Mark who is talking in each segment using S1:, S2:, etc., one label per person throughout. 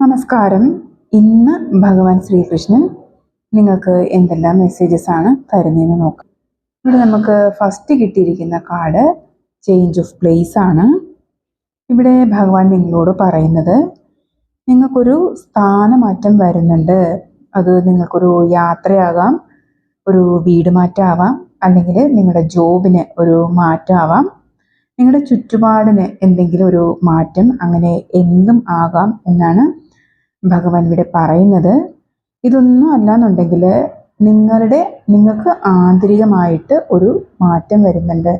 S1: നമസ്കാരം. ഇന്ന് ഭഗവാൻ ശ്രീകൃഷ്ണൻ നിങ്ങൾക്ക് എന്തെല്ലാം മെസ്സേജസ് ആണ് തരുന്നതെന്ന് നോക്കാം. ഇവിടെ നമുക്ക് ഫസ്റ്റ് കിട്ടിയിരിക്കുന്ന കാർഡ് ചേഞ്ച് ഓഫ് പ്ലേസ് ആണ്. ഇവിടെ ഭഗവാൻ നിങ്ങളോട് പറയുന്നത് നിങ്ങൾക്കൊരു സ്ഥാനമാറ്റം വരുന്നുണ്ട്. അത് നിങ്ങൾക്കൊരു യാത്രയാകാം, ഒരു വീട് മാറ്റമാവാം, അല്ലെങ്കിൽ നിങ്ങളുടെ ജോബിന് ഒരു മാറ്റമാവാം, നിങ്ങളുടെ ചുറ്റുപാടിന് എന്തെങ്കിലും ഒരു മാറ്റം, അങ്ങനെ എന്തും ആകാം എന്നാണ് ഭഗവാൻ ഇവിടെ പറയുന്നത്. ഇതൊന്നും അല്ലാന്നുണ്ടെങ്കിൽ നിങ്ങൾക്ക് ആന്തരികമായിട്ട് ഒരു മാറ്റം വരുന്നുണ്ട്.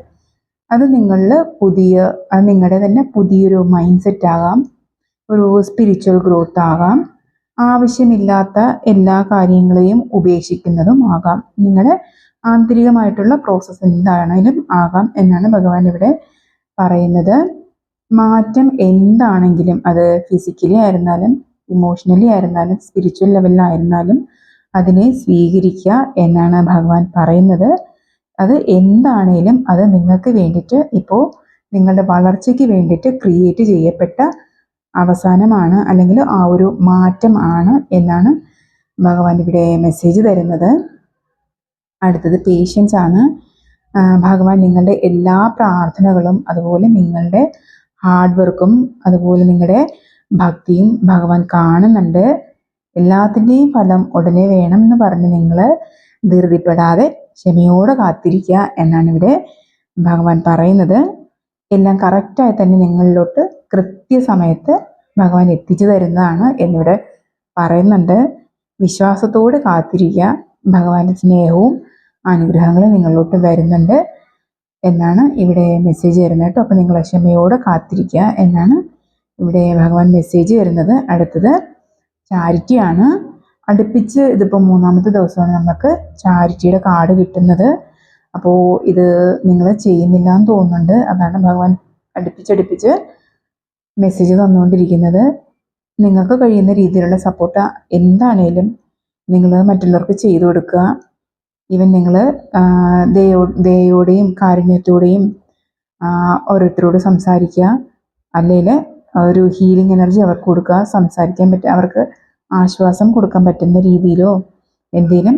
S1: അത് നിങ്ങളുടെ തന്നെ പുതിയൊരു മൈൻഡ് സെറ്റ് ആകാം, ഒരു സ്പിരിച്വൽ ഗ്രോത്ത് ആകാം, ആവശ്യമില്ലാത്ത എല്ലാ കാര്യങ്ങളെയും ഉപേക്ഷിക്കുന്നതും ആകാം. നിങ്ങളുടെ ആന്തരികമായിട്ടുള്ള പ്രോസസ്സ് എന്താണെങ്കിലും ആകാം എന്നാണ് ഭഗവാൻ ഇവിടെ പറയുന്നത്. മാറ്റം എന്താണെങ്കിലും അത് ഫിസിക്കലി ആയിരുന്നാലും ഇമോഷണലി ആയിരുന്നാലും സ്പിരിച്വൽ ലെവലിലായിരുന്നാലും അതിനെ സ്വീകരിക്കുക എന്നാണ് ഭഗവാൻ പറയുന്നത്. അത് എന്താണേലും അത് നിങ്ങൾക്ക് വേണ്ടിയിട്ട് ഇപ്പോൾ നിങ്ങളുടെ വളർച്ചയ്ക്ക് വേണ്ടിയിട്ട് ക്രിയേറ്റ് ചെയ്യപ്പെട്ട അവസാനമാണ്, അല്ലെങ്കിൽ ആ ഒരു മാറ്റം ആണ് എന്നാണ് ഭഗവാൻ ഇവിടെ മെസ്സേജ് തരുന്നത്. അടുത്തത് പേഷ്യൻസ് ആണ്. ഭഗവാൻ നിങ്ങളുടെ എല്ലാ പ്രാർത്ഥനകളും അതുപോലെ നിങ്ങളുടെ ഹാർഡ് വർക്കും അതുപോലെ നിങ്ങളുടെ ഭക്തിയും ഭഗവാൻ കാണുന്നുണ്ട്. എല്ലാത്തിൻ്റെയും ഫലം ഉടനെ വേണം എന്ന് പറഞ്ഞ് നിങ്ങൾ ധൃതിപ്പെടാതെ ക്ഷമയോടെ കാത്തിരിക്കുക എന്നാണ് ഇവിടെ ഭഗവാൻ പറയുന്നത്. എല്ലാം കറക്റ്റായി തന്നെ നിങ്ങളിലോട്ട് കൃത്യസമയത്ത് ഭഗവാൻ എത്തിച്ചു തരുന്നതാണ് എന്നിവിടെ പറയുന്നുണ്ട്. വിശ്വാസത്തോടെ കാത്തിരിക്കുക. ഭഗവാന്റെ സ്നേഹവും അനുഗ്രഹങ്ങളും നിങ്ങളിലോട്ട് വരുന്നുണ്ട് എന്നാണ് ഇവിടെ മെസ്സേജ് വരുന്നത് കേട്ടോ. അപ്പോൾ നിങ്ങൾ ക്ഷമയോടെ കാത്തിരിക്കുക എന്നാണ് ഇവിടെ ഭഗവാൻ മെസ്സേജ് വരുന്നത്. അടുത്തത് ചാരിറ്റിയാണ്. അടുപ്പിച്ച് ഇതിപ്പോൾ 3ാമത്തെ ദിവസമാണ് നമുക്ക് ചാരിറ്റിയുടെ കാർഡ് കിട്ടുന്നത്. അപ്പോൾ ഇത് നിങ്ങൾ ചെയ്യുന്നില്ല എന്ന് തോന്നുന്നുണ്ട്. അതാണ് ഭഗവാൻ അടുപ്പിച്ചടുപ്പിച്ച് മെസ്സേജ് തന്നുകൊണ്ടിരിക്കുന്നത്. നിങ്ങൾക്ക് കഴിയുന്ന രീതിയിലുള്ള സപ്പോർട്ട് എന്താണേലും നിങ്ങൾ മറ്റുള്ളവർക്ക് ചെയ്തു കൊടുക്കുക. ഈവൻ നിങ്ങൾ ദയോടെയും കാരുണ്യത്തോടെയും ഓരോരുത്തരോട് സംസാരിക്കുക, അല്ലെങ്കിൽ ഒരു ഹീലിംഗ് എനർജി അവർക്ക് കൊടുക്കുക. സംസാരിക്കാൻ അവർക്ക് ആശ്വാസം കൊടുക്കാൻ പറ്റുന്ന രീതിയിലോ എന്തെങ്കിലും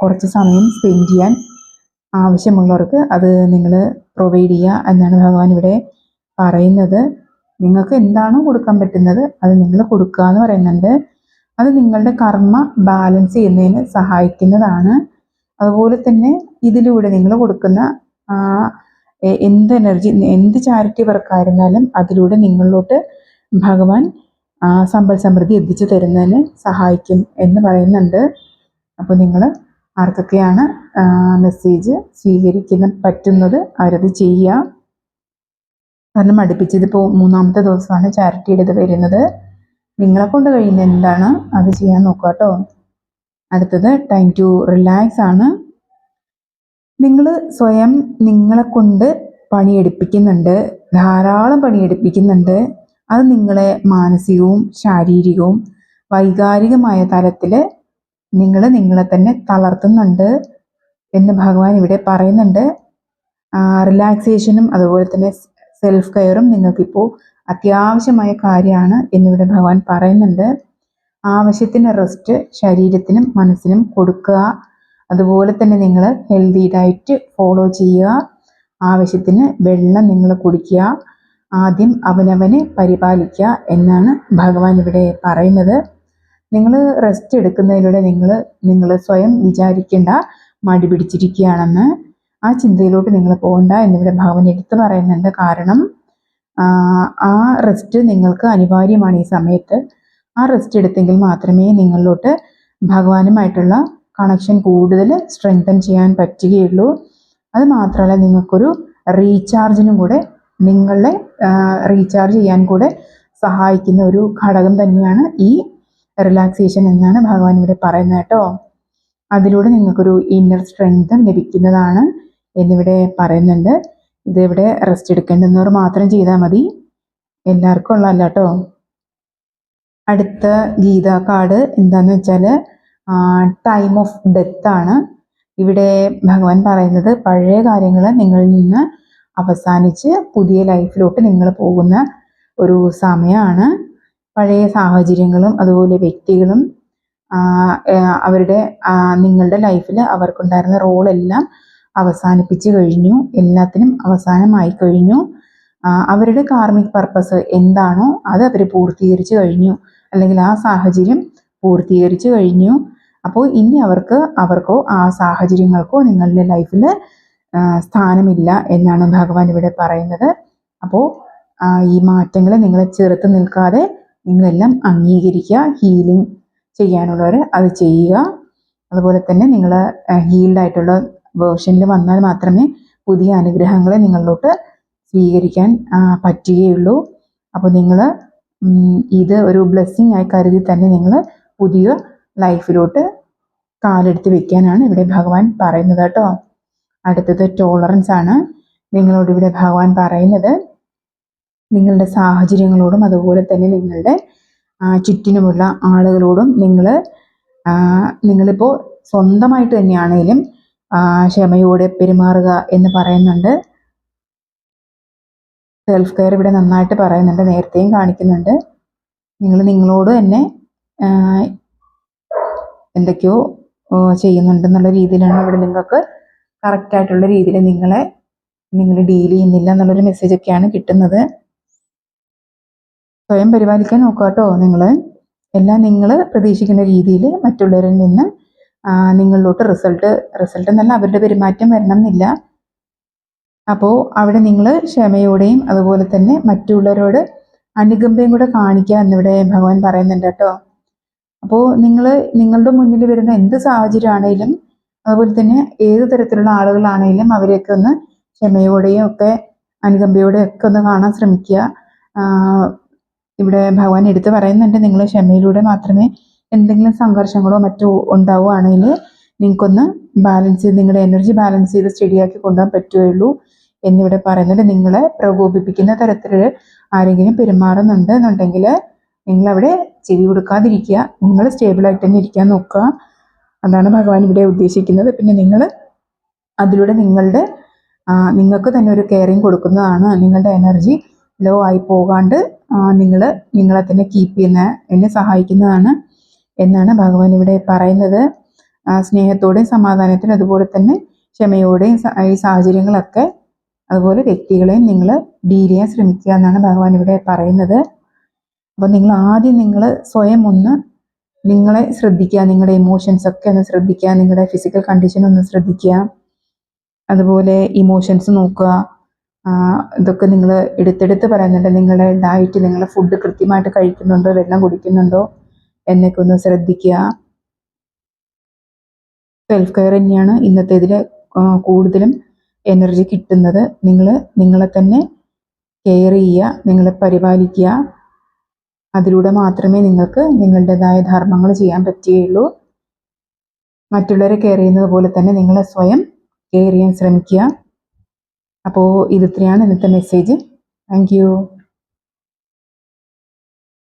S1: കുറച്ച് സമയം സ്പെൻഡ് ചെയ്യാൻ ആവശ്യമുള്ളവർക്ക് അത് നിങ്ങൾ പ്രൊവൈഡ് ചെയ്യുക എന്നാണ് ഭഗവാൻ ഇവിടെ പറയുന്നത്. നിങ്ങൾക്ക് എന്താണോ കൊടുക്കാൻ പറ്റുന്നത് അത് നിങ്ങൾ കൊടുക്കുക എന്ന് പറയുന്നുണ്ട്. അത് നിങ്ങളുടെ കർമ്മ ബാലൻസ് ചെയ്യുന്നതിന് സഹായിക്കുന്നതാണ്. അതുപോലെ തന്നെ ഇതിലൂടെ നിങ്ങൾ കൊടുക്കുന്ന എന്ത് എനർജി, എന്ത് ചാരിറ്റി വർക്കായിരുന്നാലും അതിലൂടെ നിങ്ങളിലോട്ട് ഭഗവാൻ സമ്പൽ സമൃദ്ധി എത്തിച്ചു തരുന്നതിന് സഹായിക്കും എന്ന് പറയുന്നുണ്ട്. അപ്പോൾ നിങ്ങൾ ആർക്കൊക്കെയാണ് മെസ്സേജ് പറ്റുന്നത് അവരത് ചെയ്യുക. കാരണം അടുപ്പിച്ചതിപ്പോൾ 3ാമത്തെ ദിവസമാണ് ചാരിറ്റിയുടെ ഇത് വരുന്നത്. നിങ്ങളെ കൊണ്ട് കഴിയുന്ന എന്താണ് അത് ചെയ്യാൻ നോക്കുക കേട്ടോ. അടുത്തത് ടൈം ടു റിലാക്സ് ആണ്. നിങ്ങൾ സ്വയം നിങ്ങളെ കൊണ്ട് പണിയെടുപ്പിക്കുന്നുണ്ട്, ധാരാളം പണിയെടുപ്പിക്കുന്നുണ്ട്. അത് നിങ്ങളെ മാനസികവും ശാരീരികവും വൈകാരികമായ തലത്തിൽ നിങ്ങളെ തന്നെ തളർത്തുന്നുണ്ട് എന്ന് ഭഗവാൻ ഇവിടെ പറയുന്നുണ്ട്. റിലാക്സേഷനും അതുപോലെ തന്നെ സെൽഫ് കെയറും നിങ്ങൾക്കിപ്പോൾ അത്യാവശ്യമായ കാര്യമാണ് എന്നിവിടെ ഭഗവാൻ പറയുന്നുണ്ട്. ആവശ്യത്തിന് റെസ്റ്റ് ശരീരത്തിനും മനസ്സിനും കൊടുക്കുക. അതുപോലെ തന്നെ നിങ്ങൾ ഹെൽത്തി ഡയറ്റ് ഫോളോ ചെയ്യുക. ആവശ്യത്തിന് വെള്ളം നിങ്ങൾ കുടിക്കുക. ആദ്യം അവനവനെ പരിപാലിക്കുക എന്നാണ് ഭഗവാൻ ഇവിടെ പറയുന്നത്. നിങ്ങൾ റെസ്റ്റ് എടുക്കുന്നതിലൂടെ നിങ്ങൾ സ്വയം വിചാരിക്കേണ്ട മടി പിടിച്ചിരിക്കുകയാണെന്ന്. ആ ചിന്തയിലോട്ട് നിങ്ങൾ പോകണ്ട എന്നിവിടെ ഭഗവാൻ എടുത്തു പറയുന്നുണ്ട്. കാരണം ആ റെസ്റ്റ് നിങ്ങൾക്ക് അനിവാര്യമാണ് ഈ സമയത്ത്. ആ റെസ്റ്റ് എടുത്തെങ്കിൽ മാത്രമേ നിങ്ങളിലോട്ട് ഭഗവാനുമായിട്ടുള്ള കണക്ഷൻ കൂടുതൽ സ്ട്രെങ്തൻ ചെയ്യാൻ പറ്റുകയുള്ളൂ. അത് മാത്രമല്ല നിങ്ങൾക്കൊരു റീചാർജിനും കൂടെ നിങ്ങളെ റീചാർജ് ചെയ്യാൻ കൂടെ സഹായിക്കുന്ന ഒരു ഘടകം തന്നെയാണ് ഈ റിലാക്സേഷൻ എന്നാണ് ഭഗവാൻ ഇവിടെ പറയുന്നത് കേട്ടോ. അതിലൂടെ നിങ്ങൾക്കൊരു ഇന്നർ സ്ട്രെങ്ത് ലഭിക്കുന്നതാണ് എന്നിവിടെ പറയുന്നുണ്ട്. ഇതിവിടെ റെസ്റ്റ് എടുക്കേണ്ടുന്നവർ മാത്രം ചെയ്താൽ മതി, എല്ലാവർക്കും ഉള്ളതല്ല കേട്ടോ. അടുത്ത ഗീത കാർഡ് എന്താണെന്ന് വെച്ചാൽ ടൈം ഓഫ് ഡെത്ത് ആണ്. ഇവിടെ ഭഗവാൻ പറയുന്നത് പഴയ കാര്യങ്ങൾ നിങ്ങളിൽ നിന്ന് അവസാനിച്ച് പുതിയ ലൈഫിലോട്ട് നിങ്ങൾ പോകുന്ന ഒരു സമയമാണ്. പഴയ സാഹചര്യങ്ങളും അതുപോലെ വ്യക്തികളും അവരുടെ നിങ്ങളുടെ ലൈഫിൽ അവർക്കുണ്ടായിരുന്ന റോളെല്ലാം അവസാനിപ്പിച്ചു കഴിഞ്ഞു. എല്ലാത്തിനും അവസാനമായി കഴിഞ്ഞു. അവരുടെ കാർമിക് പർപ്പസ് എന്താണോ അത് അവർ പൂർത്തീകരിച്ചു കഴിഞ്ഞു, അല്ലെങ്കിൽ ആ സാഹചര്യം പൂർത്തീകരിച്ചു കഴിഞ്ഞു. അപ്പോൾ ഇനി അവർക്കോ ആ സാഹചര്യങ്ങൾക്കോ നിങ്ങളുടെ ലൈഫിൽ സ്ഥാനമില്ല എന്നാണ് ഭഗവാൻ ഇവിടെ പറയുന്നത്. അപ്പോൾ ഈ മാറ്റങ്ങളെ നിങ്ങളെ ചെറുത്ത് നിൽക്കാതെ നിങ്ങളെല്ലാം അംഗീകരിക്കുക. ഹീലിംഗ് ചെയ്യാനുള്ളവർ അത് ചെയ്യുക. അതുപോലെ തന്നെ നിങ്ങൾ ഹീൽഡ് ആയിട്ടുള്ള വേർഷനിൽ വന്നാൽ മാത്രമേ പുതിയ അനുഗ്രഹങ്ങളെ നിങ്ങളിലോട്ട് സ്വീകരിക്കാൻ പറ്റുകയുള്ളൂ. അപ്പോൾ നിങ്ങൾ ഇത് ഒരു ബ്ലെസ്സിങ് ആയി കരുതി തന്നെ നിങ്ങൾ പുതിയ ലൈഫിലോട്ട് കാലെടുത്ത് വെക്കാനാണ് ഇവിടെ ഭഗവാൻ പറയുന്നത് കേട്ടോ. അടുത്തത് ടോളറൻസ് ആണ്. നിങ്ങളോട് ഇവിടെ ഭഗവാൻ പറയുന്നത് നിങ്ങളുടെ സാഹചര്യങ്ങളോടും അതുപോലെ തന്നെ നിങ്ങളുടെ ചുറ്റിനുമുള്ള ആളുകളോടും നിങ്ങളിപ്പോൾ സ്വന്തമായിട്ട് തന്നെയാണേലും ക്ഷമയോടെ പെരുമാറുക എന്ന് പറയുന്നുണ്ട്. സെൽഫ് കെയർ ഇവിടെ നന്നായിട്ട് പറയുന്നുണ്ട്, നേരത്തെയും കാണിക്കുന്നുണ്ട്. നിങ്ങളോട് തന്നെ എന്തൊക്കെയോ ചെയ്യുന്നുണ്ടെന്നുള്ള രീതിയിലാണ് ഇവിടെ നിങ്ങൾക്ക് കറക്റ്റായിട്ടുള്ള രീതിയിൽ നിങ്ങൾ ഡീൽ ചെയ്യുന്നില്ല എന്നുള്ളൊരു മെസ്സേജൊക്കെയാണ് കിട്ടുന്നത്. സ്വയം പരിപാലിക്കാൻ നോക്കുക കേട്ടോ. എല്ലാം നിങ്ങൾ പ്രതീക്ഷിക്കുന്ന രീതിയിൽ മറ്റുള്ളവരിൽ നിന്ന് നിങ്ങളിലോട്ട് റിസൾട്ട് എന്നല്ല, അവരുടെ പെരുമാറ്റം വരണം എന്നില്ല. അപ്പോൾ അവിടെ നിങ്ങൾ ക്ഷമയോടെയും അതുപോലെ തന്നെ മറ്റുള്ളവരോട് അനുകമ്പയും കൂടെ കാണിക്കുക എന്നിവിടെ ഭഗവാൻ പറയുന്നുണ്ട് കേട്ടോ. അപ്പോൾ നിങ്ങളുടെ മുന്നിൽ വരുന്ന എന്ത് സാഹചര്യമാണേലും അതുപോലെ തന്നെ ഏത് തരത്തിലുള്ള ആളുകളാണേലും അവരെയൊക്കെ ഒന്ന് ക്ഷമയോടെയും ഒക്കെ അനുകമ്പയോടെയും ഒക്കെ ഒന്ന് കാണാൻ ശ്രമിക്കുക. ഇവിടെ ഭഗവാൻ എടുത്തു പറയുന്നുണ്ട്, നിങ്ങൾ ക്ഷമയിലൂടെ മാത്രമേ എന്തെങ്കിലും സംഘർഷങ്ങളോ മറ്റോ ഉണ്ടാവുകയാണെങ്കിൽ നിങ്ങൾക്കൊന്ന് നിങ്ങളുടെ എനർജി ബാലൻസ് ചെയ്ത് സ്റ്റഡിയാക്കി കൊണ്ടുപോകാൻ പറ്റുകയുള്ളൂ എന്നിവിടെ പറയുന്നുണ്ട്. നിങ്ങളെ പ്രകോപിപ്പിക്കുന്ന തരത്തിൽ ആരെങ്കിലും പെരുമാറുന്നുണ്ട് എന്നുണ്ടെങ്കിൽ നിങ്ങളവിടെ ചെവി കൊടുക്കാതിരിക്കുക. നിങ്ങൾ സ്റ്റേബിളായിട്ട് തന്നെ ഇരിക്കാൻ നോക്കുക. അതാണ് ഭഗവാൻ ഇവിടെ ഉദ്ദേശിക്കുന്നത്. പിന്നെ നിങ്ങൾ അതിലൂടെ നിങ്ങൾക്ക് തന്നെ ഒരു കെയറിങ് കൊടുക്കുന്നതാണ്. നിങ്ങളുടെ എനർജി ലോ ആയി പോകാണ്ട് നിങ്ങളെ തന്നെ കീപ്പ് എന്നെ സഹായിക്കുന്നതാണ് എന്നാണ് ഭഗവാൻ ഇവിടെ പറയുന്നത്. സ്നേഹത്തോടെയും സമാധാനത്തിലും അതുപോലെ തന്നെ ക്ഷമയോടെയും ഈ സാഹചര്യങ്ങളൊക്കെ അതുപോലെ വ്യക്തികളെയും നിങ്ങൾ ഡീൽ ചെയ്യാൻ ശ്രമിക്കുക എന്നാണ് ഭഗവാൻ ഇവിടെ പറയുന്നത്. അപ്പോൾ നിങ്ങൾ സ്വയം ഒന്ന് നിങ്ങളെ ശ്രദ്ധിക്കുക, നിങ്ങളുടെ ഇമോഷൻസ് ഒക്കെ ഒന്ന് ശ്രദ്ധിക്കുക, നിങ്ങളുടെ ഫിസിക്കൽ കണ്ടീഷൻ ഒന്ന് ശ്രദ്ധിക്കുക, അതുപോലെ ഇമോഷൻസ് നോക്കുക. ഇതൊക്കെ നിങ്ങൾ എടുത്തെടുത്ത് പറയുന്നുണ്ട്. നിങ്ങളുടെ ഡയറ്റ്, നിങ്ങളുടെ ഫുഡ് കൃത്യമായിട്ട് കഴിക്കുന്നുണ്ടോ, വെള്ളം കുടിക്കുന്നുണ്ടോ എന്നൊക്കെ ഒന്ന് ശ്രദ്ധിക്കുക. സെൽഫ് കെയർ തന്നെയാണ് ഇന്നത്തേതിൽ കൂടുതലും എനർജി കിട്ടുന്നത്. നിങ്ങളെ തന്നെ കെയർ ചെയ്യുക, നിങ്ങളെ പരിപാലിക്കുക. അതിലൂടെ മാത്രമേ നിങ്ങൾക്ക് നിങ്ങളുടേതായ ധർമ്മങ്ങൾ ചെയ്യാൻ പറ്റുകയുള്ളൂ. മറ്റുള്ളവരെ കെയർ ചെയ്യുന്നത് പോലെ തന്നെ നിങ്ങളെ സ്വയം കെയർ ചെയ്യാൻ ശ്രമിക്കുക. അപ്പോൾ ഇത്രയാണ് ഇന്നത്തെ മെസ്സേജ്. Thank you.